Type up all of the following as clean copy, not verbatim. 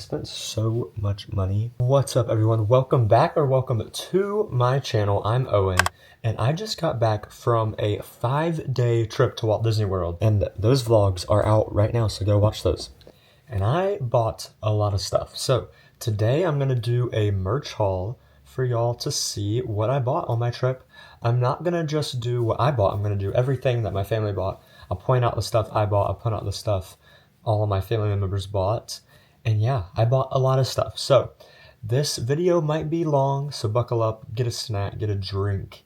spent so much money. What's up, everyone? Welcome back, or welcome to my channel. I'm Owen, and I just got back from a 5-day trip to Walt Disney World, and those vlogs are out right now, so go watch those. And I bought a lot of stuff. So today I'm gonna do a merch haul for y'all to see what I bought on my trip. I'm not gonna just do what I bought. I'm gonna do everything that my family bought. I'll point out the stuff I bought. I'll point out the stuff all of my family members bought. And yeah, I bought a lot of stuff. So this video might be long, so buckle up, get a snack, get a drink.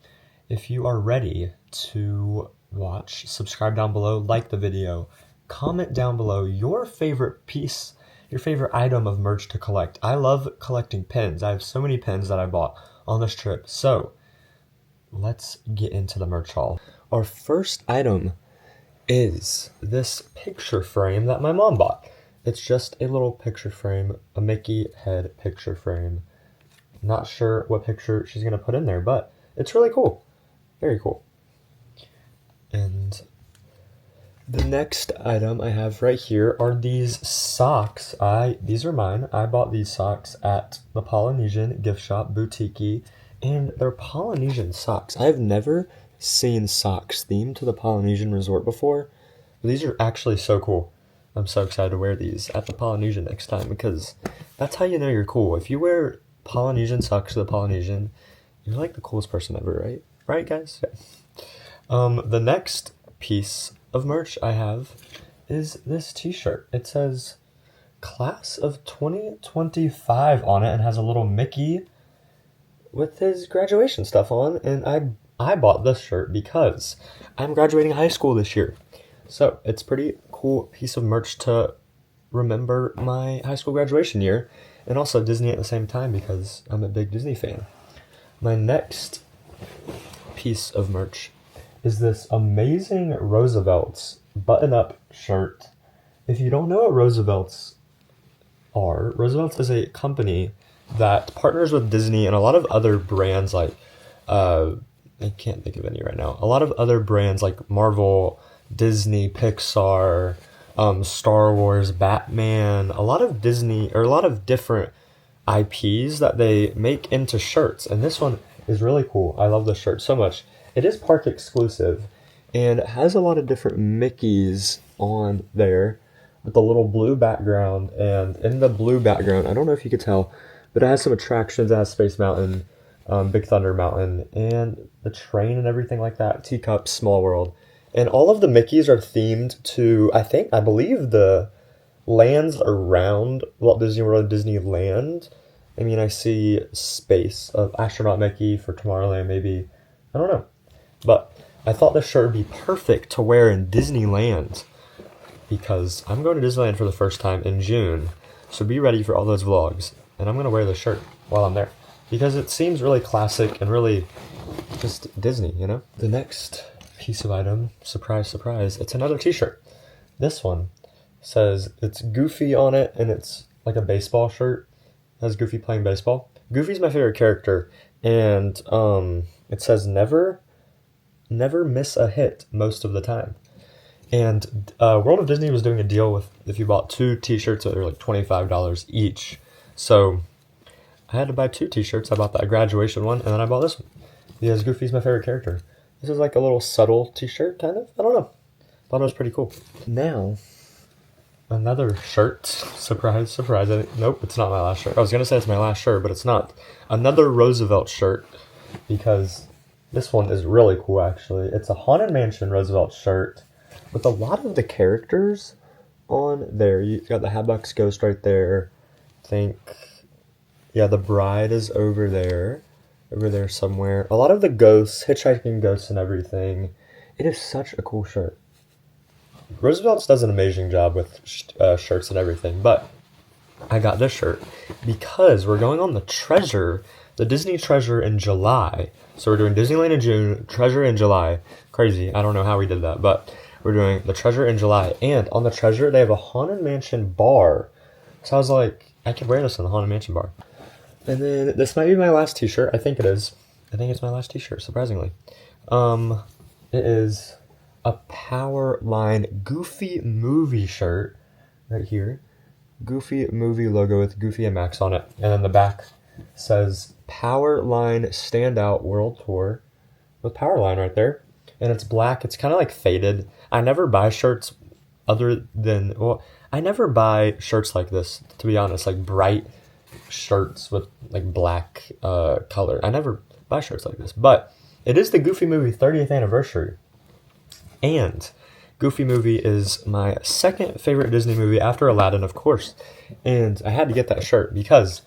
If you are ready to watch, subscribe down below, like the video, comment down below your favorite piece, your favorite item of merch to collect. I love collecting pins. I have so many pins that I bought on this trip. So let's get into the merch haul. Our first item is this picture frame that my mom bought. It's just a little picture frame, a Mickey head picture frame. Not sure what picture she's gonna put in there, but it's really cool. Very cool. And the next item I have right here are these socks. These are mine. I bought these socks at the Polynesian gift shop, Boutique, and they're Polynesian socks. I've never seen socks themed to the Polynesian resort before. These are actually so cool. I'm so excited to wear these at the Polynesian next time, because that's how you know you're cool. If you wear Polynesian socks to the Polynesian, you're like the coolest person ever, right? Right, guys? Yeah. The next piece of merch I have is this t-shirt. It says Class of 2025 on it and has a little Mickey with his graduation stuff on, and I bought this shirt because I'm graduating high school this year. So it's pretty cool piece of merch to remember my high school graduation year, and also Disney at the same time because I'm a big Disney fan. My next piece of merch is this amazing Roosevelt's button-up shirt. If you don't know what Roosevelt's are, Roosevelt's is a company that partners with Disney and a lot of other brands like, I can't think of any right now. A lot of other brands like Marvel, Disney, Pixar, Star Wars, Batman, a lot of Disney, or a lot of different IPs that they make into shirts. And this one is really cool. I love this shirt so much. It is park exclusive, and it has a lot of different Mickeys on there with a little blue background. And in the blue background, I don't know if you could tell, but it has some attractions. It has Space Mountain, Big Thunder Mountain, and the train and everything like that. Teacups, Small World. And all of the Mickeys are themed to, I believe the lands around Walt Disney World, Disneyland. I mean, I see space of Astronaut Mickey for Tomorrowland, maybe. I don't know. But I thought this shirt would be perfect to wear in Disneyland, because I'm going to Disneyland for the first time in June. So be ready for all those vlogs. And I'm going to wear this shirt while I'm there, because it seems really classic and really just Disney, you know? The next piece of item, surprise, surprise, it's another t-shirt. This one says, it's Goofy on it, and it's like a baseball shirt. It has Goofy playing baseball. Goofy's my favorite character, and it says never miss a hit most of the time. And World of Disney was doing a deal with, if you bought 2 t-shirts, they were like $25 each. So I had to buy 2 t-shirts. I bought that graduation one, and then I bought this one, because Goofy's my favorite character. This is like a little subtle t-shirt, kind of. I don't know. Thought it was pretty cool. Now, another shirt. Surprise, surprise. Nope, it's not my last shirt. I was going to say it's my last shirt, but it's not. Another Roosevelt shirt, because this one is really cool, actually. It's a Haunted Mansion Roosevelt shirt with a lot of the characters on there. You got the Habucks Ghost right there. I think, yeah, the Bride is over there somewhere. A lot of the ghosts, hitchhiking ghosts and everything. It is such a cool shirt. Roosevelt's does an amazing job with shirts and everything, but I got this shirt because we're going on the Disney Treasure in July. So we're doing Disneyland in June, Treasure in July. Crazy. I don't know how we did that, but we're doing the Treasure in July. And on the Treasure, they have a Haunted Mansion bar. So I was like, I could wear this in the Haunted Mansion bar. And then this might be my last t-shirt. I think it is. I think it's my last t-shirt, surprisingly. It is a Power Line Goofy movie shirt right here. Goofy movie logo with Goofy and Max on it. And then the back says Powerline Standout World Tour with Powerline right there. And it's black. It's kind of like faded. I never buy shirts other than, well, I never buy shirts like this, to be honest, like bright shirts with like black color. I never buy shirts like this, but it is the Goofy movie 30th anniversary. And Goofy movie is my second favorite Disney movie after Aladdin, of course. And I had to get that shirt because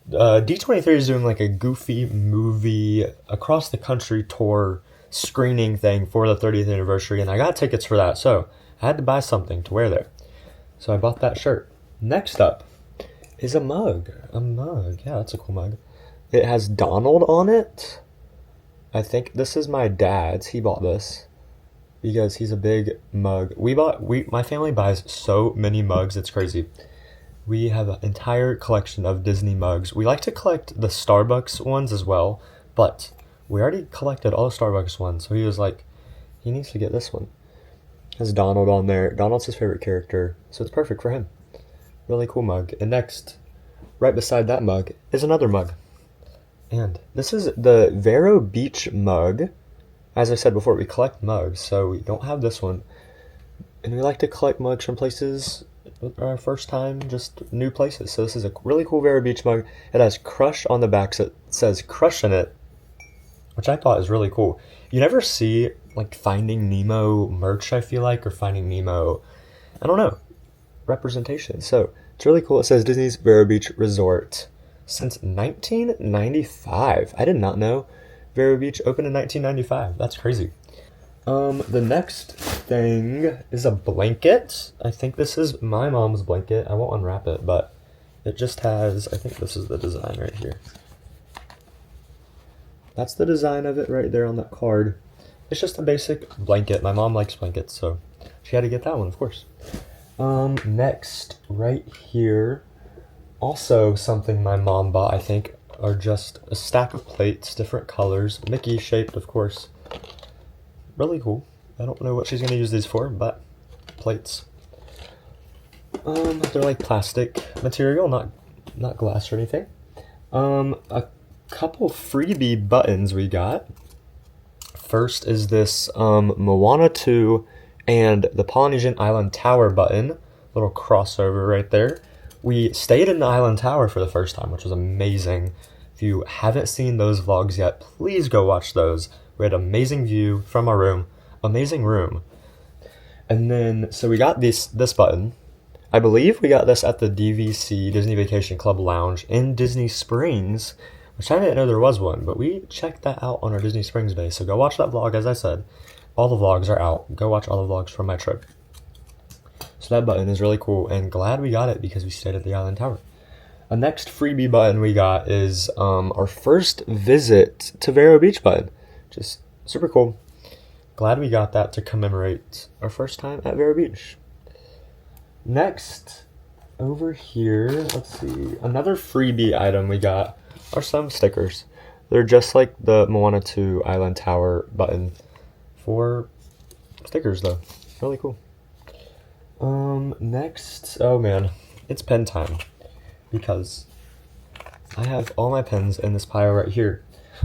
D23 is doing like a Goofy movie across the country tour screening thing for the 30th anniversary, and I got tickets for that, so I had to buy something to wear there. So I bought that shirt. Next up is a mug. A mug. Yeah, that's a cool mug. It has Donald on it. I think this is my dad's. He bought this because he's a big mug. My family buys so many mugs, it's crazy. We have an entire collection of Disney mugs. We like to collect the Starbucks ones as well, but we already collected all the Starbucks ones, so he was like, he needs to get this one. It has Donald on there. Donald's his favorite character, so it's perfect for him. Really cool mug. And next, right beside that mug, is another mug. And this is the Vero Beach mug. As I said before, we collect mugs, so we don't have this one. And we like to collect mugs from places our first time, just new places. So this is a really cool Vero Beach mug. It has Crush on the back, so it says Crush in it, which I thought is really cool. You never see like Finding Nemo merch, I feel like, or Finding Nemo, I don't know, representation. So it's really cool. It says Disney's Vero Beach Resort since 1995. I did not know Vero Beach opened in 1995. That's crazy. The next thing is a blanket. I think this is my mom's blanket. I won't unwrap it, but it just has, I think this is the design right here. That's the design of it right there on that card. It's just a basic blanket. My mom likes blankets, so she had to get that one, of course. Next, right here, also something my mom bought, I think, are just a stack of plates, different colors, Mickey shaped, of course. Really cool. I don't know what she's gonna use these for, but plates. They're like plastic material, not glass or anything. A couple freebie buttons we got. First is this Moana 2 and the Polynesian Island Tower button. Little crossover right there. We stayed in the Island Tower for the first time, which was amazing. If you haven't seen those vlogs yet, please go watch those. We had amazing view from our room. Amazing room. And then, so we got this button. I believe we got this at the DVC, Disney Vacation Club Lounge in Disney Springs, which I didn't know there was one, but we checked that out on our Disney Springs day. So go watch that vlog, as I said. All the vlogs are out. Go watch all the vlogs from my trip. So that button is really cool, and glad we got it because we stayed at the Island Tower. A next freebie button we got is our first visit to Vero Beach button. Just super cool. Glad we got that to commemorate our first time at Vero Beach. Next, over here, let's see. Another freebie item we got are some stickers. They're just like the Moana 2 Island Tower button for stickers, though. Really cool. Next, oh man, it's pen time because I have all my pens in this pile right here.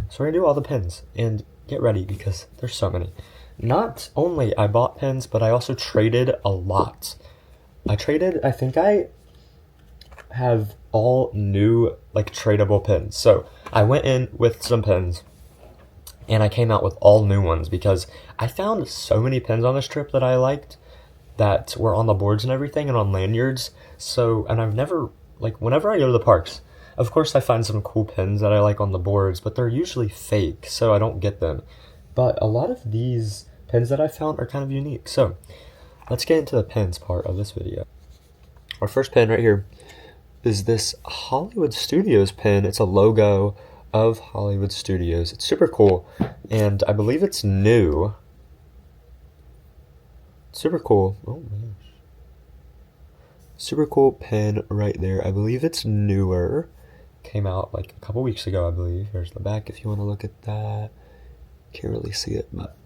So we're gonna do all the pens and get ready because there's so many. Not only I bought pens, but I also traded a lot. I think I have all new like tradable pens. So I went in with some pens and I came out with all new ones because I found so many pens on this trip that I liked that were on the boards and everything and on lanyards. So, and I've never, like whenever I go to the parks, of course I find some cool pens that I like on the boards, but they're usually fake, so I don't get them. But a lot of these pens that I found are kind of unique. So let's get into the pens part of this video. Our first pen right here is this Hollywood Studios pen. It's a logo of Hollywood Studios. It's super cool, and I believe it's new. Super cool. Oh my gosh. Super cool pen right there. I believe it's newer. Came out like a couple weeks ago, I believe. Here's the back if you want to look at that. Can't really see it, but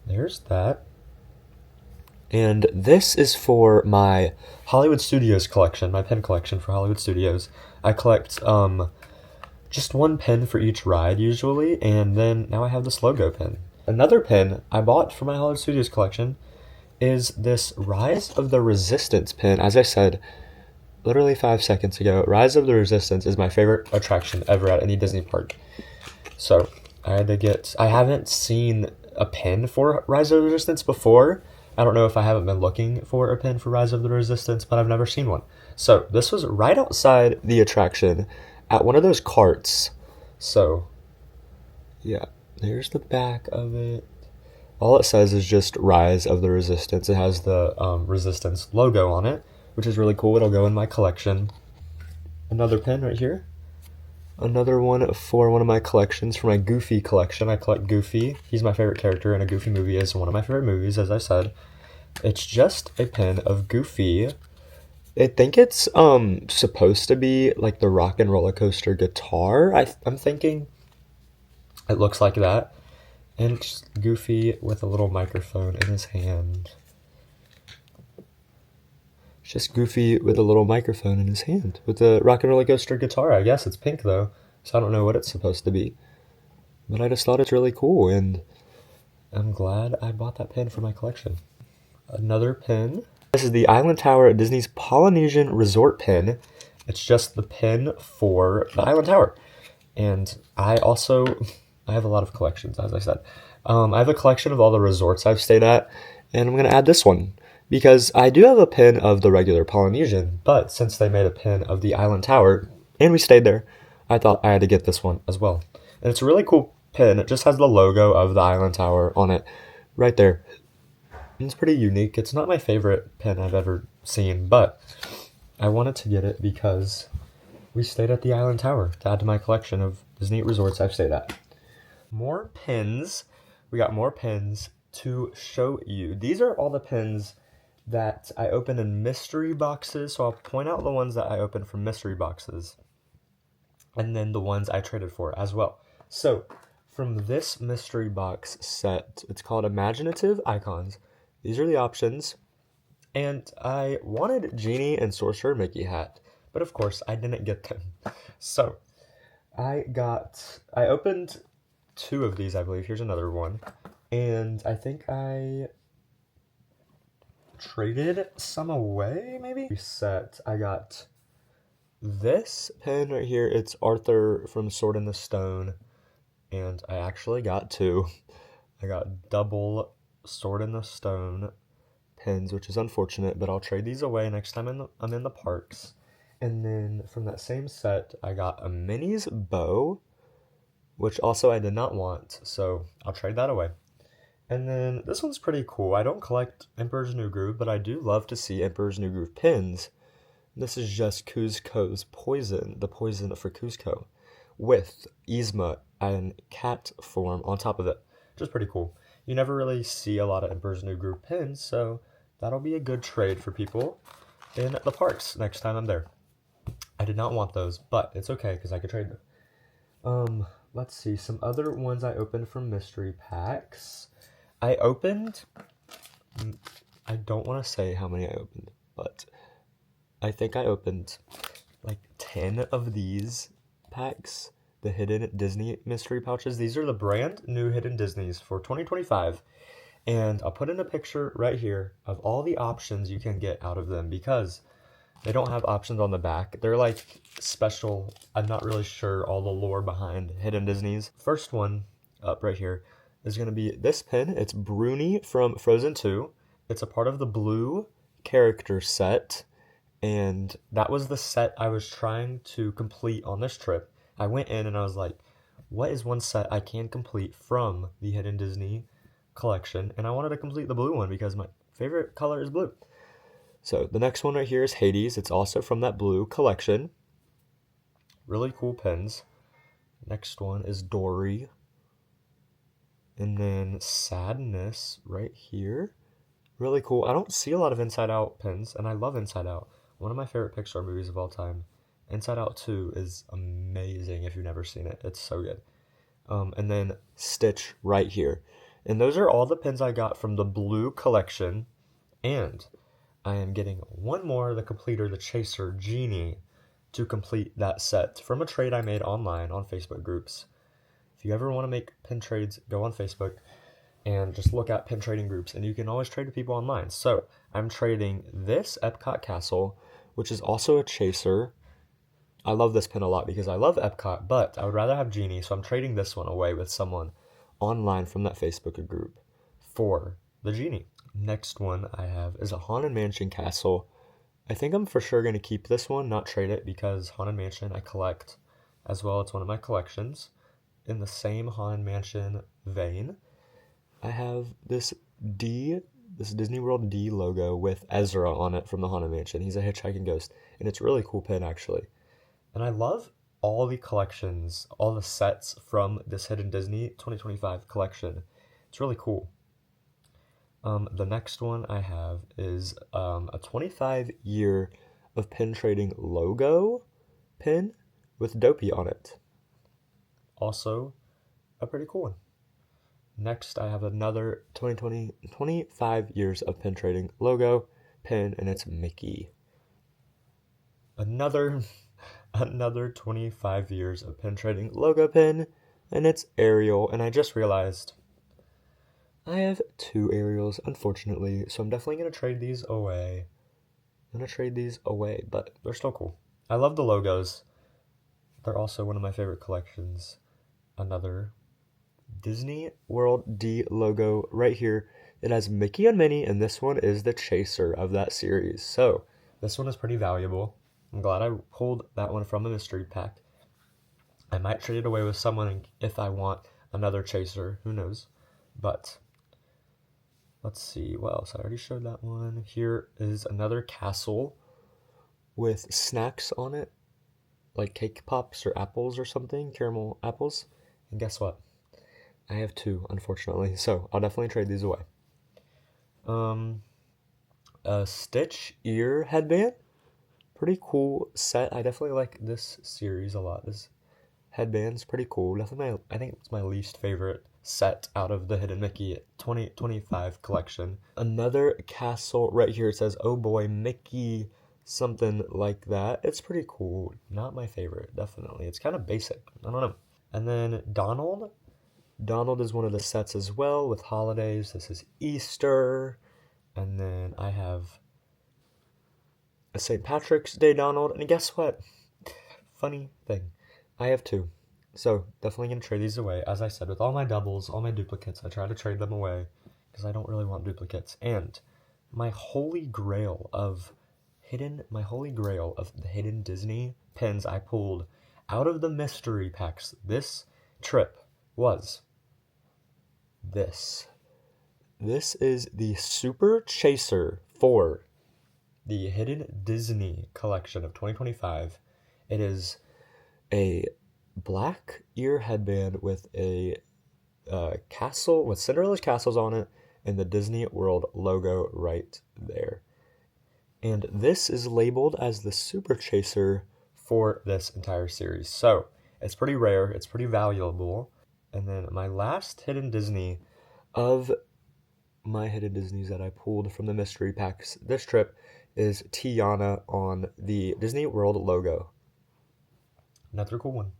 there's that. And this is for my Hollywood Studios collection, my pen collection for Hollywood Studios. I collect just one pen for each ride usually, and then now I have this logo pen. Another pen I bought for my Hollywood Studios collection is this Rise of the Resistance pen. As I said literally 5 seconds ago, Rise of the Resistance is my favorite attraction ever at any Disney park. So I haven't seen a pen for Rise of the Resistance before. I don't know if I haven't been looking for a pen for Rise of the Resistance, but I've never seen one. So this was right outside the attraction at one of those carts. So yeah, there's the back of it. All it says is just Rise of the Resistance. It has the Resistance logo on it, which is really cool. It'll go in my collection. Another pen right here. Another one for one of my collections, for my Goofy collection. I collect Goofy. He's my favorite character, and a Goofy movie is one of my favorite movies, as I said. It's just a pen of Goofy. I think it's supposed to be like the Rock and Roller Coaster guitar. I'm thinking it looks like that. And it's Goofy with a little microphone in his hand. It's just Goofy with a little microphone in his hand. With the Rock and Roller Coaster guitar. I guess it's pink though, so I don't know what it's supposed to be. But I just thought it's really cool, and I'm glad I bought that pen for my collection. Another pen. This is the Island Tower at Disney's Polynesian Resort pen. It's just the pen for the Island Tower. And I have a lot of collections, as I said. I have a collection of all the resorts I've stayed at, and I'm going to add this one. Because I do have a pin of the regular Polynesian, but since they made a pin of the Island Tower, and we stayed there, I thought I had to get this one as well. And it's a really cool pin. It just has the logo of the Island Tower on it right there. And it's pretty unique. It's not my favorite pin I've ever seen, but I wanted to get it because we stayed at the Island Tower to add to my collection of Disney resorts I've stayed at. More pins. We got more pins to show you. These are all the pins that I open in mystery boxes, so I'll point out the ones that I opened from mystery boxes, and then the ones I traded for as well. So, from this mystery box set, it's called Imaginative Icons. These are the options, and I wanted Genie and Sorcerer Mickey hat, but of course I didn't get them. So, I opened 2 of these, I believe. Here's another one, and I think I traded some away, maybe? Reset. I got this pen right here. It's Arthur from Sword in the Stone, and I actually got 2. I got double Sword in the Stone pens, which is unfortunate, but I'll trade these away next time I'm in the parks. And then from that same set, I got a Minnie's bow, which also I did not want, so I'll trade that away. And then this one's pretty cool. I don't collect Emperor's New Groove, but I do love to see Emperor's New Groove pins. This is just Kuzco's Poison, the poison for Kuzco, with Yzma and cat form on top of it, which is pretty cool. You never really see a lot of Emperor's New Groove pins, so that'll be a good trade for people in the parks next time I'm there. I did not want those, but it's okay because I could trade them. Let's see, some other ones I opened from mystery packs. I don't want to say how many I opened, but I think I opened like 10 of these packs, the hidden Disney mystery pouches. These are the brand new hidden Disneys for 2025, and I'll put in a picture right here of all the options you can get out of them because they don't have options on the back. They're like special. I'm not really sure all the lore behind hidden Disneys. First one up right here is going to be this pin. It's Bruni from Frozen 2. It's a part of the blue character set, and that was the set I was trying to complete on this trip. I went in and I was like, what is one set I can complete from the Hidden Disney collection? And I wanted to complete the blue one because my favorite color is blue. So the next one right here is Hades. It's also from that blue collection. Really cool pins. Next one is Dory. And then Sadness right here. Really cool. I don't see a lot of Inside Out pins, and I love Inside Out. One of my favorite Pixar movies of all time. Inside Out 2 is amazing if you've never seen it. It's so good. And then Stitch right here. And those are all the pins I got from the blue collection. And I am getting one more, the completer, the chaser genie, to complete that set from a trade I made online on Facebook groups. If you ever want to make pin trades, go on Facebook and just look at pin trading groups, and you can always trade with people online. So I'm trading this Epcot Castle, which is also a chaser. I love this pin a lot because I love Epcot, but I would rather have Genie, so I'm trading this one away with someone online from that Facebook group for the Genie. Next one I have is a Haunted Mansion Castle. I think I'm for sure going to keep this one, not trade it, because Haunted Mansion I collect as well. It's one of my collections. In the same Haunted Mansion vein, I have this Disney World D logo with Ezra on it from the Haunted Mansion. He's a hitchhiking ghost, and it's a really cool pin, actually. And I love all the collections, all the sets from this Hidden Disney 2025 collection. It's really cool. The next one I have is a 25-year of pin trading logo pin with Dopey on it. Also, a pretty cool one. Next, I have another 25 years of pin trading logo pin, and it's Mickey. Another 25 years of pin trading logo pin, and it's Ariel. And I just realized I have 2 Ariels, unfortunately, so I'm definitely going to trade these away. But they're still cool. I love the logos. They're also one of my favorite collections. Another Disney World D logo right here. It has Mickey and Minnie, and this one is the chaser of that series. So this one is pretty valuable. I'm glad I pulled that one from a mystery pack. I might trade it away with someone if I want another chaser. Who knows? But let's see what else. I already showed that one. Here is another castle with snacks on it, like cake pops or apples or something, caramel apples. And guess what? I have 2, unfortunately, so I'll definitely trade these away. A Stitch ear headband. Pretty cool set. I definitely like this series a lot. This headband's pretty cool. Definitely, I think it's my least favorite set out of the Hidden Mickey 2025 collection. Another castle right here. It says, "Oh boy, Mickey," something like that. It's pretty cool. Not my favorite, definitely. It's kind of basic. I don't know. And then Donald. Donald is one of the sets as well with holidays. This is Easter. And then I have a St. Patrick's Day Donald. And guess what? Funny thing. I have 2. So definitely going to trade these away. As I said, with all my doubles, all my duplicates, I try to trade them away because I don't really want duplicates. And my holy grail of the Hidden Disney pins I pulled out of the mystery packs this trip was this. This is the Super Chaser for the Hidden Disney collection of 2025. It is a black ear headband with a castle, with Cinderella's castles on it, and the Disney World logo right there. And this is labeled as the Super Chaser for this entire series. So it's pretty rare, it's pretty valuable. And then my last Hidden Disney of my Hidden Disneys that I pulled from the mystery packs this trip is Tiana on the Disney World logo. Another cool one.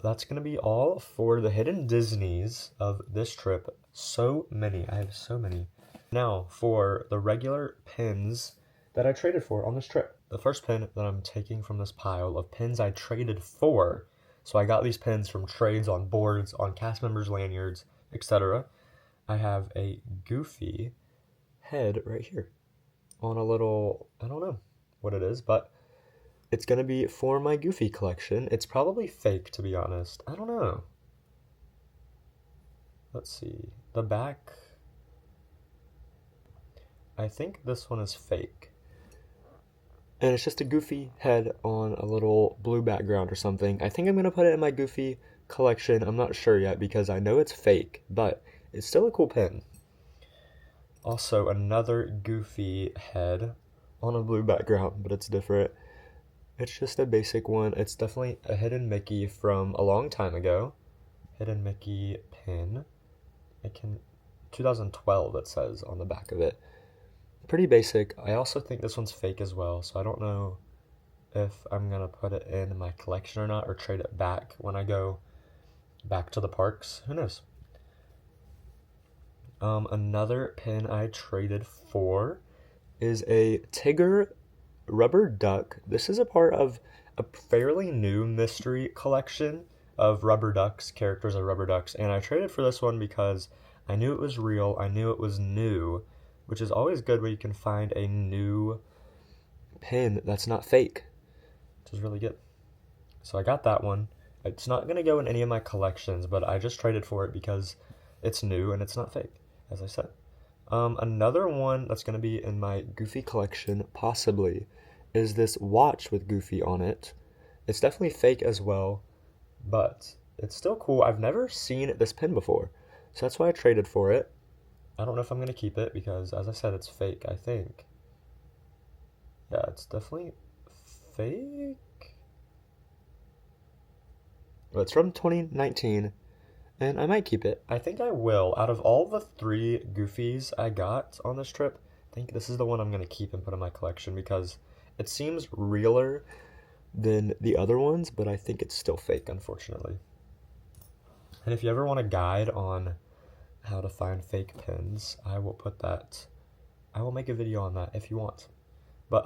That's going to be all for the Hidden Disneys of this trip. So many. I have so many. Now, for the regular pins that I traded for on this trip. The first pin that I'm taking from this pile of pins I traded for. So I got these pins from trades on boards, on cast members' lanyards, etc. I have a Goofy head right here on a little, I don't know what it is, but it's going to be for my Goofy collection. It's probably fake, to be honest. I don't know. Let's see. The back, I think this one is fake. And it's just a Goofy head on a little blue background or something. I think I'm going to put it in my Goofy collection. I'm not sure yet because I know it's fake, but it's still a cool pin. Also, another Goofy head on a blue background, but it's different. It's just a basic one. It's definitely a Hidden Mickey from a long time ago. Hidden Mickey pin. 2012 it says on the back of it. Pretty basic. I also think this one's fake as well, so I don't know if I'm gonna put it in my collection or not, or trade it back when I go back to the parks. Who knows? Another pin I traded for is a Tigger rubber duck. This is a part of a fairly new mystery collection of rubber ducks, characters of rubber ducks, and I traded for this one because I knew it was real, I knew it was new, which is always good when you can find a new pin that's not fake, which is really good. So I got that one. It's not going to go in any of my collections, but I just traded for it because it's new and it's not fake, as I said. Another one that's going to be in my Goofy collection, possibly, is this watch with Goofy on it. It's definitely fake as well, but it's still cool. I've never seen this pin before, so that's why I traded for it. I don't know if I'm going to keep it because, as I said, it's fake, I think. Yeah, it's definitely fake. But it's from 2019, and I might keep it. I think I will. Out of all the 3 Goofies I got on this trip, I think this is the one I'm going to keep and put in my collection because it seems realer than the other ones, but I think it's still fake, unfortunately. And if you ever want a guide on how to find fake pins, I will make a video on that if you want. But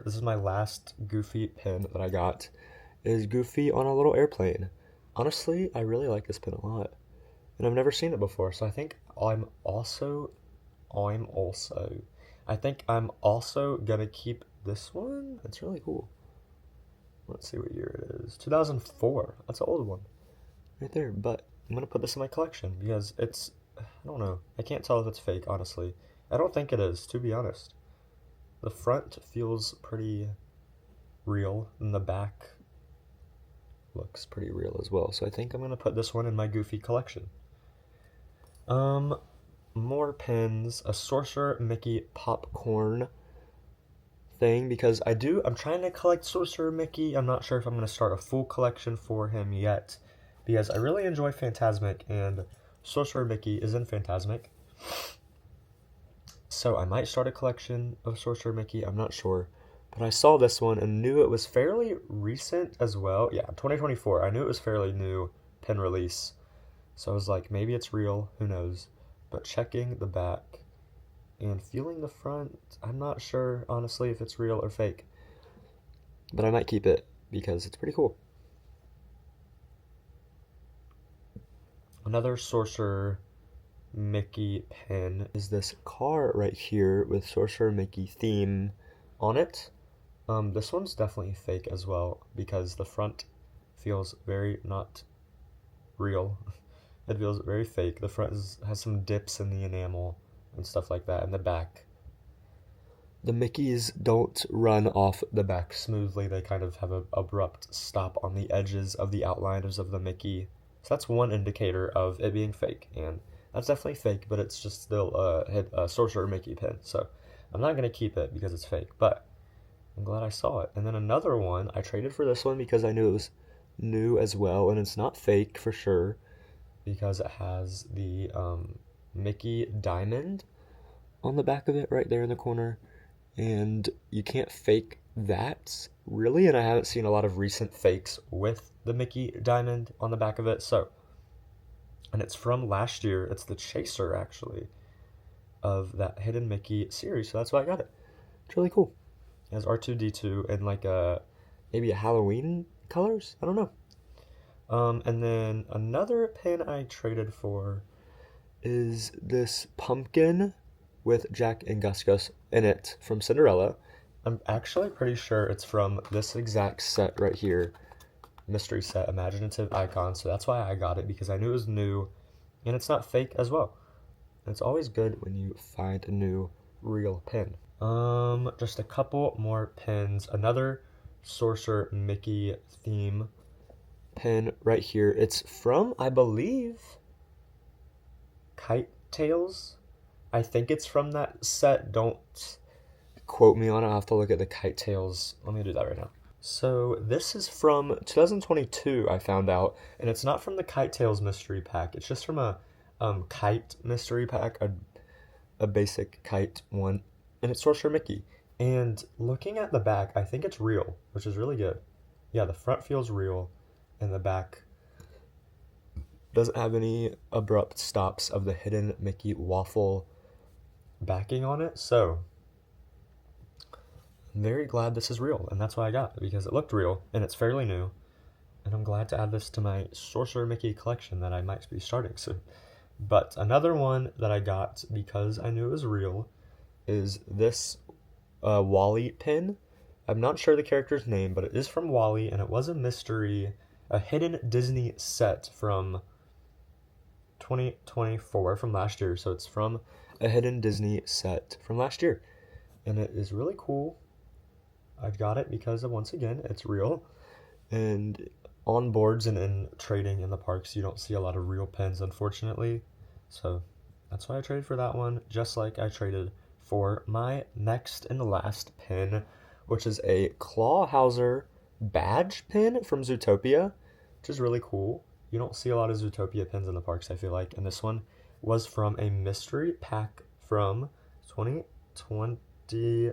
this is my last Goofy pin that I got, is Goofy on a little airplane. Honestly, I really like this pin a lot, and I've never seen it before, so I think I'm also gonna keep this one. It's really cool. Let's see what year it is. 2004. That's an old one right there, but I'm gonna put this in my collection because I don't know, I can't tell if it's fake, honestly. I don't think it is, to be honest. The front feels pretty real, and the back looks pretty real as well, so I think I'm gonna put this one in my Goofy collection. More pins, a Sorcerer Mickey popcorn thing, because I'm trying to collect Sorcerer Mickey. I'm not sure if I'm gonna start a full collection for him yet, because I really enjoy Fantasmic, and Sorcerer Mickey is in Fantasmic. So I might start a collection of Sorcerer Mickey, I'm not sure. But I saw this one and knew it was fairly recent as well. Yeah, 2024. I knew it was fairly new pin release. So I was like, maybe it's real, who knows. But checking the back and feeling the front, I'm not sure, honestly, if it's real or fake. But I might keep it because it's pretty cool. Another Sorcerer Mickey pin is this car right here with Sorcerer Mickey theme on it. This one's definitely fake as well because the front feels very not real. It feels very fake. The front has some dips in the enamel and stuff like that, and the back. The Mickeys don't run off the back smoothly. They kind of have an abrupt stop on the edges of the outliners of the Mickey. So that's one indicator of it being fake, and that's definitely fake, but it's just still a Sorcerer Mickey pin. So I'm not going to keep it because it's fake, but I'm glad I saw it. And then another one, I traded for this one because I knew it was new as well, and it's not fake for sure because it has the Mickey diamond on the back of it right there in the corner, and you can't fake that really, and I haven't seen a lot of recent fakes with the Mickey diamond on the back of it. So, and it's from last year. It's the chaser actually of that Hidden Mickey series, so that's why I got it. It's really cool. It has R2-D2 in like maybe a Halloween colors, I don't know. And then another pin I traded for is this pumpkin with Jack and Gus Gus in it from Cinderella. I'm actually pretty sure it's from this exact set right here, mystery set, Imaginative Icon. So that's why I got it, because I knew it was new, and it's not fake as well. And it's always good when you find a new real pin. Just a couple more pins. Another Sorcerer Mickey theme pin right here. It's from, I believe, Kite Tales. I think it's from that set. Don't quote me on it. I'll have to look at the Kite Tales. Let me do that right now. So this is from 2022, I found out, and it's not from the Kite Tales mystery pack. It's just from a kite mystery pack, a basic kite one. and it's Sorcerer Mickey. And looking at the back, I think it's real, which is really good. Yeah, the front feels real, and the back doesn't have any abrupt stops of the hidden Mickey waffle backing on it. So I'm very glad this is real, and that's why I got it, because it looked real, and it's fairly new. And I'm glad to add this to my Sorcerer Mickey collection that I might be starting soon. But another one that I got because I knew it was real is this Wally pin. I'm not sure the character's name, but it is from Wally, and it was a mystery, a hidden Disney set from 2024, from last year. So it's from a hidden Disney set from last year, and it is really cool. I got it because of, once again, it's real, and on boards and in trading in the parks, you don't see a lot of real pins, unfortunately. So that's why I traded for that one, just like I traded for my next and last pin, which is a Clawhauser badge pin from Zootopia, which is really cool. You don't see a lot of Zootopia pins in the parks, I feel like, and this one was from a mystery pack from 2022.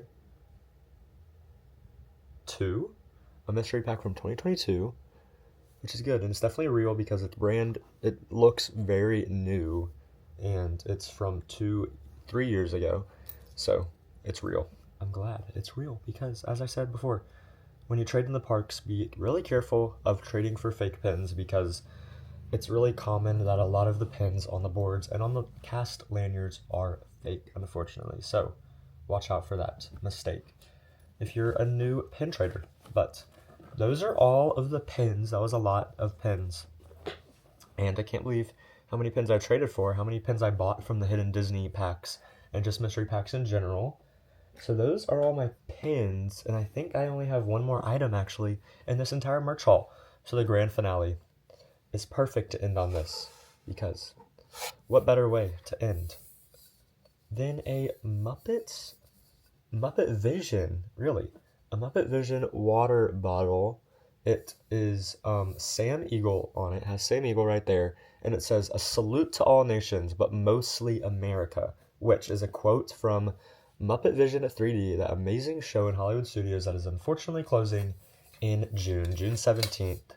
A mystery pack from 2022, which is good, and it's definitely real because it's brand, it looks very new, and it's from 3 years ago, so it's real. I'm glad it's real because, as I said before, when you trade in the parks, be really careful of trading for fake pins, because it's really common that a lot of the pins on the boards and on the cast lanyards are fake, unfortunately, so watch out for that mistake if you're a new pin trader. But those are all of the pins. That was a lot of pins. And I can't believe how many pins I traded for, how many pins I bought from the hidden Disney packs and just mystery packs in general. So those are all my pins, and I think I only have one more item actually in this entire merch haul. So the grand finale is perfect to end on this, because what better way to end than a Muppet Vision, really. A Muppet Vision water bottle. It is Sam Eagle on it. It has Sam Eagle right there. And it says, "A salute to all nations, but mostly America," which is a quote from Muppet Vision 3D, that amazing show in Hollywood Studios that is unfortunately closing in June 17th.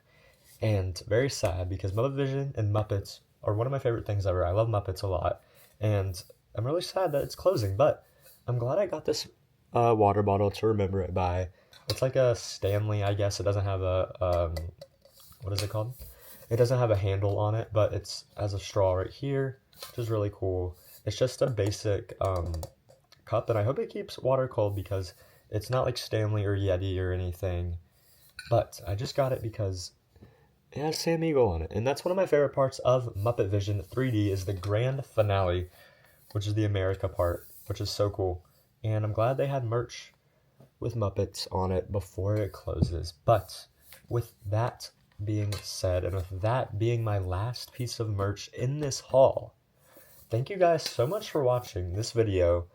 And very sad, because Muppet Vision and Muppets are one of my favorite things ever. I love Muppets a lot. And I'm really sad that it's closing, but I'm glad I got this water bottle to remember it by. It's like a Stanley, I guess. It doesn't have a, what is it called? It doesn't have a handle on it, but it's has a straw right here, which is really cool. It's just a basic cup, and I hope it keeps water cold, because it's not like Stanley or Yeti or anything. But I just got it because it has Sam Eagle on it, and that's one of my favorite parts of Muppet Vision 3D is the grand finale, which is the America part, which is so cool. And I'm glad they had merch with Muppets on it before it closes. But with that being said, and with that being my last piece of merch in this haul, thank you guys so much for watching this video.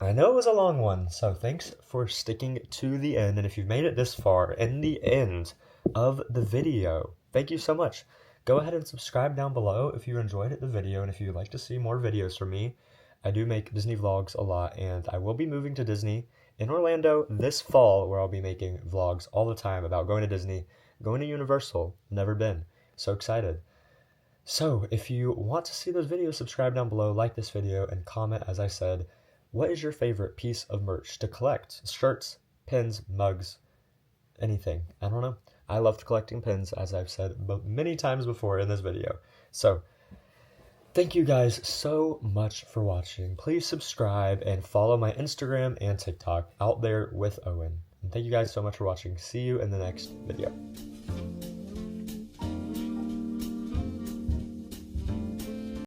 I know it was a long one, so thanks for sticking to the end. And if you've made it this far in the end of the video, thank you so much. Go ahead and subscribe down below if you enjoyed the video, and if you'd like to see more videos from me. I do make Disney vlogs a lot, and I will be moving to Disney in Orlando this fall, where I'll be making vlogs all the time about going to Disney, going to Universal. Never been. So excited. So if you want to see those videos, subscribe down below, like this video, and comment, as I said, what is your favorite piece of merch to collect? Shirts, pins, mugs, anything. I don't know. I loved collecting pins, as I've said many times before in this video. So thank you guys so much for watching. Please subscribe and follow my Instagram and TikTok, Out There with Owen. And thank you guys so much for watching. See you in the next video.